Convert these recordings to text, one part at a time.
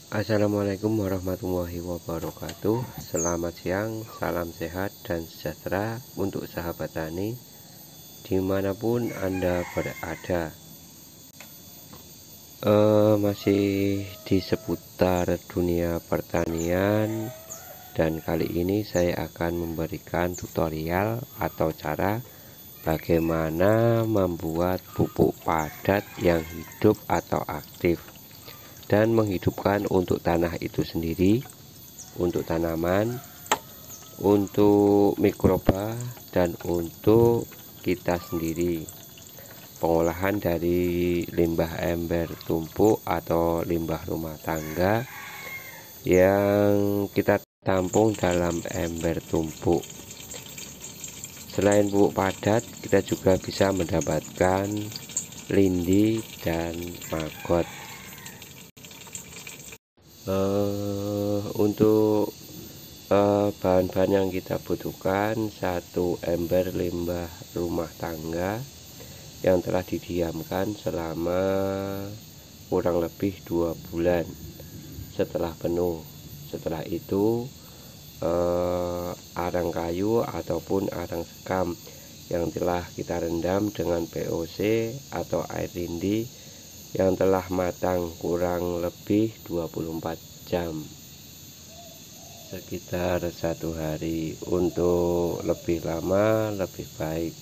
Assalamualaikum warahmatullahi wabarakatuh. Selamat siang, salam sehat dan sejahtera untuk sahabat tani dimanapun Anda berada. Masih di seputar dunia pertanian, dan kali ini saya akan memberikan tutorial atau cara bagaimana membuat pupuk padat yang hidup atau aktif dan menghidupkan untuk tanah itu sendiri, untuk tanaman, untuk mikroba, dan untuk kita sendiri. Pengolahan dari limbah ember tumpuk atau limbah rumah tangga yang kita tampung dalam ember tumpuk. Selain pupuk padat, kita juga bisa mendapatkan lindi dan maggot. Untuk bahan-bahan yang kita butuhkan: satu ember limbah rumah tangga yang telah didiamkan selama kurang lebih 2 bulan setelah penuh. Setelah itu arang kayu ataupun arang sekam yang telah kita rendam dengan VOC atau air lindi yang telah matang kurang lebih 24 jam, sekitar 1 hari. Untuk lebih lama lebih baik.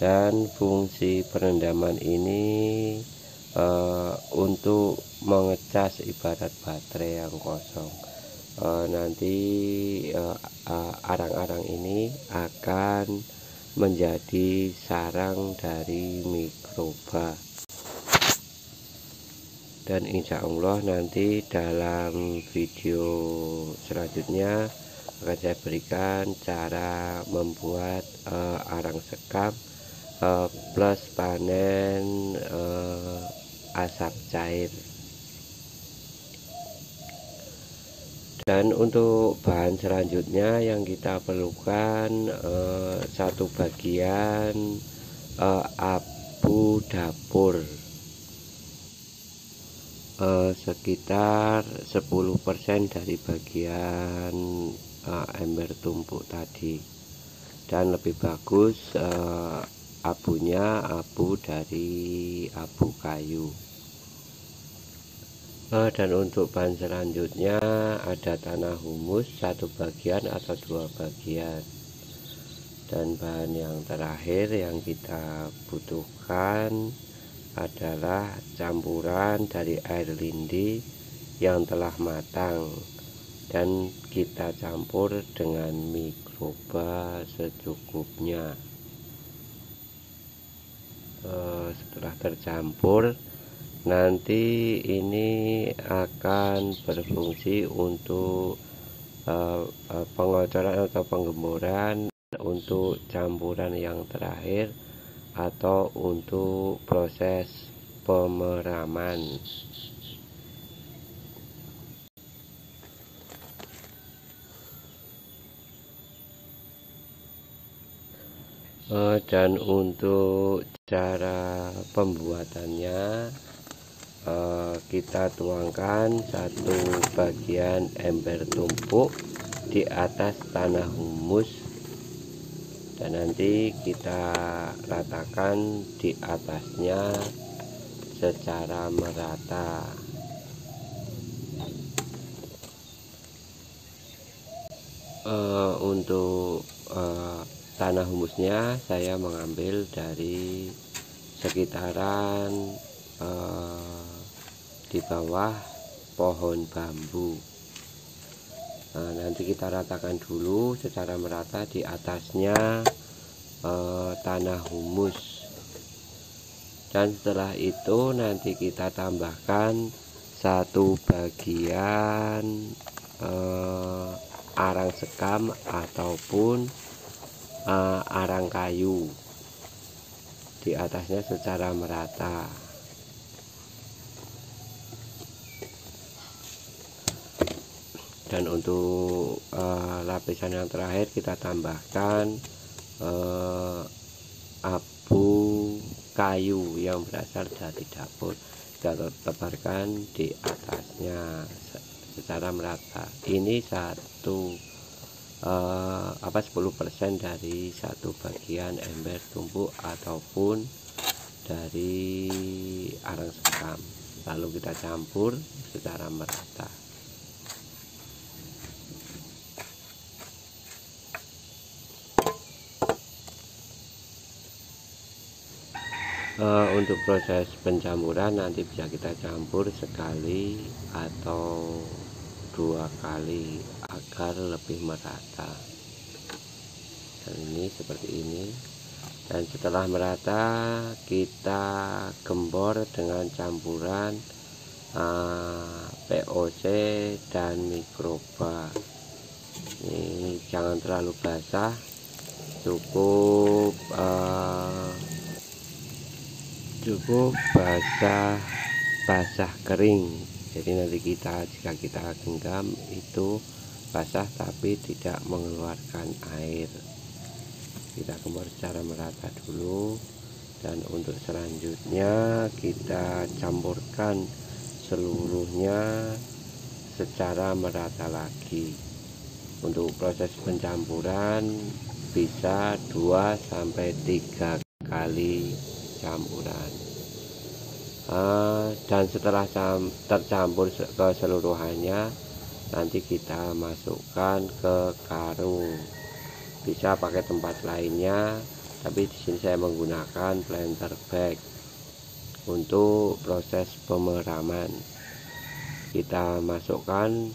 Dan fungsi perendaman ini untuk mengecas ibarat baterai yang kosong. Nanti arang-arang ini akan menjadi sarang dari mikroba. Dan insya Allah nanti dalam video selanjutnya akan saya berikan cara membuat arang sekam plus panen asap cair. Dan untuk bahan selanjutnya yang kita perlukan, satu bagian abu dapur, sekitar 10% dari bagian ember tumpuk tadi. Dan lebih bagus abunya abu dari abu kayu. Dan untuk bahan selanjutnya ada tanah humus 1 bagian atau 2 bagian. Dan bahan yang terakhir yang kita butuhkan adalah campuran dari air lindi yang telah matang, dan kita campur dengan mikroba secukupnya. Setelah tercampur, nanti ini akan berfungsi untuk pengocoran atau penggemburan untuk campuran yang terakhir atau untuk proses pemeraman. Dan untuk cara pembuatannya, kita tuangkan 1 bagian ember tumpuk di atas tanah humus, dan nanti kita ratakan di atasnya secara merata. Untuk tanah humusnya saya mengambil dari sekitaran di bawah pohon bambu. Nanti kita ratakan dulu secara merata di atasnya tanah humus. Dan setelah itu nanti kita tambahkan 1 bagian arang sekam ataupun arang kayu di atasnya secara merata. Dan untuk lapisan yang terakhir kita tambahkan abu kayu yang berasal dari dapur, kita tebarkan di atasnya secara merata. Ini 10% dari satu bagian ember tumpuk ataupun dari arang sekam, lalu kita campur secara merata. Untuk proses pencampuran nanti bisa kita campur sekali atau 2 kali agar lebih merata. Dan ini seperti ini. Dan setelah merata kita gembor dengan campuran POC dan mikroba. Ini jangan terlalu basah, cukup basah kering. Jadi nanti jika kita genggam itu basah tapi tidak mengeluarkan air. Kita gembor secara merata dulu, dan untuk selanjutnya kita campurkan seluruhnya secara merata lagi. Untuk proses pencampuran bisa 2-3 kali campuran. Dan setelah tercampur keseluruhannya, nanti kita masukkan ke karung. Bisa pakai tempat lainnya, tapi di sini saya menggunakan planter bag untuk proses pemeraman. Kita masukkan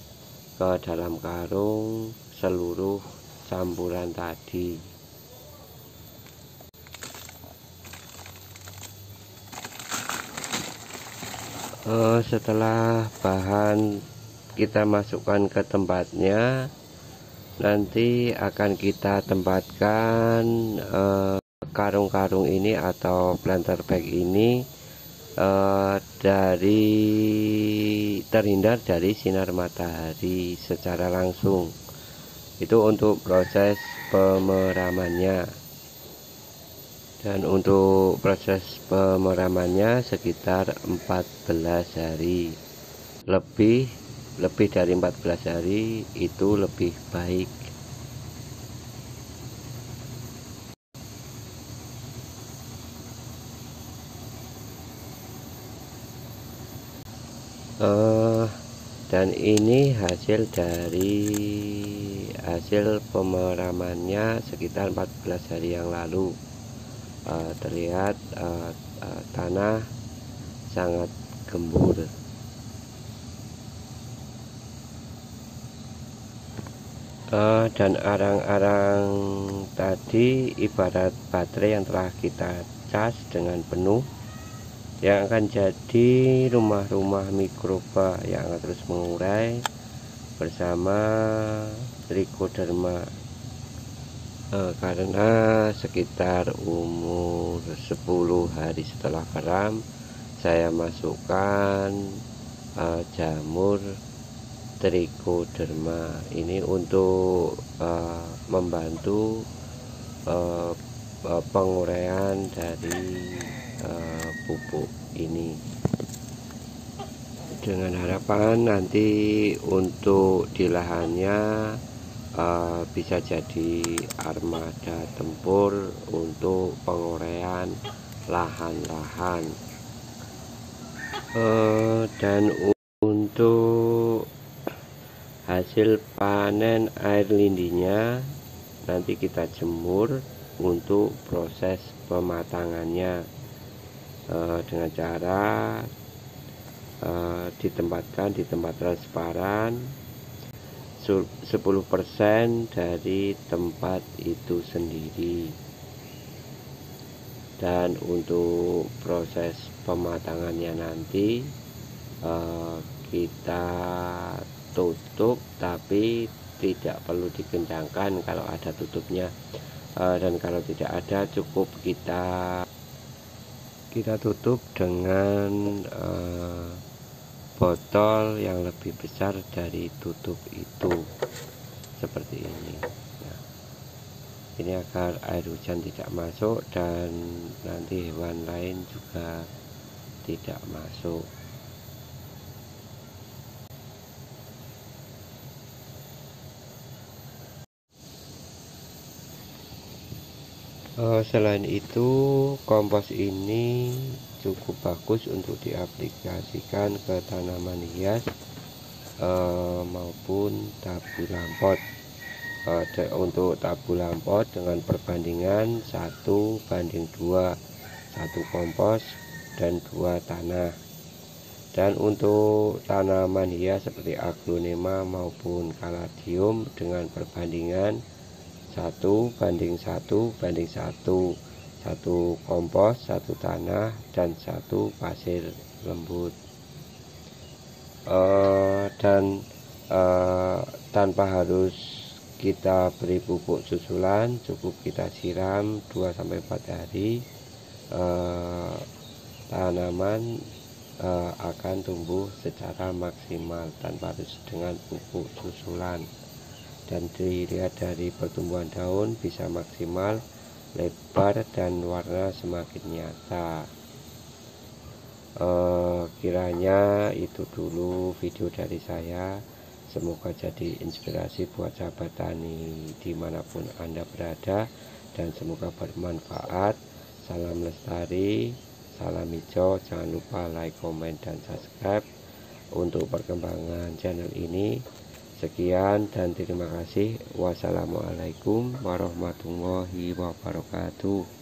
ke dalam karung seluruh campuran tadi. Setelah bahan kita masukkan ke tempatnya, nanti akan kita tempatkan karung-karung ini atau planter bag ini terhindar dari sinar matahari secara langsung. Itu untuk proses pemeramannya. Dan untuk proses pemeramannya sekitar 14 hari. Lebih dari 14 hari itu lebih baik. Dan ini hasil pemeramannya sekitar 14 hari yang lalu. Terlihat tanah sangat gembur. Dan arang-arang tadi ibarat baterai yang telah kita cas dengan penuh, yang akan jadi rumah-rumah mikroba yang akan terus mengurai bersama trichoderma. Karena sekitar umur 10 hari setelah keram, saya masukkan jamur trichoderma ini untuk membantu penguraian dari pupuk ini, dengan harapan nanti untuk di lahannya bisa jadi armada tempur untuk penguraian lahan-lahan. Dan untuk hasil panen air lindinya nanti kita jemur untuk proses pematangannya dengan cara ditempatkan di tempat transparan 10% dari tempat itu sendiri. Dan untuk proses pematangannya nanti kita tutup, tapi tidak perlu dikencangkan kalau ada tutupnya, dan kalau tidak ada cukup kita tutup dengan botol yang lebih besar dari tutup itu, seperti ini. Nah, ini agar air hujan tidak masuk dan nanti hewan lain juga tidak masuk. Selain itu, kompos ini cukup bagus untuk diaplikasikan ke tanaman hias maupun tabu lampot. Untuk tabu lampot dengan perbandingan 1:2, 1 kompos dan 2 tanah. Dan untuk tanaman hias seperti aglonema maupun kaladium dengan perbandingan 1:1:1, 1 kompos, 1 tanah, dan 1 pasir lembut. Tanpa harus kita beri pupuk susulan, cukup kita siram 2-4 hari, tanaman akan tumbuh secara maksimal tanpa harus dengan pupuk susulan. Dan dilihat dari pertumbuhan daun bisa maksimal, lebar, dan warna semakin nyata. Kiranya itu dulu video dari saya. Semoga jadi inspirasi buat sahabat tani dimanapun Anda berada, dan semoga bermanfaat. Salam lestari, salam hijau. Jangan lupa like, komen, dan subscribe untuk perkembangan channel ini. Sekian dan terima kasih. Wassalamualaikum warahmatullahi wabarakatuh.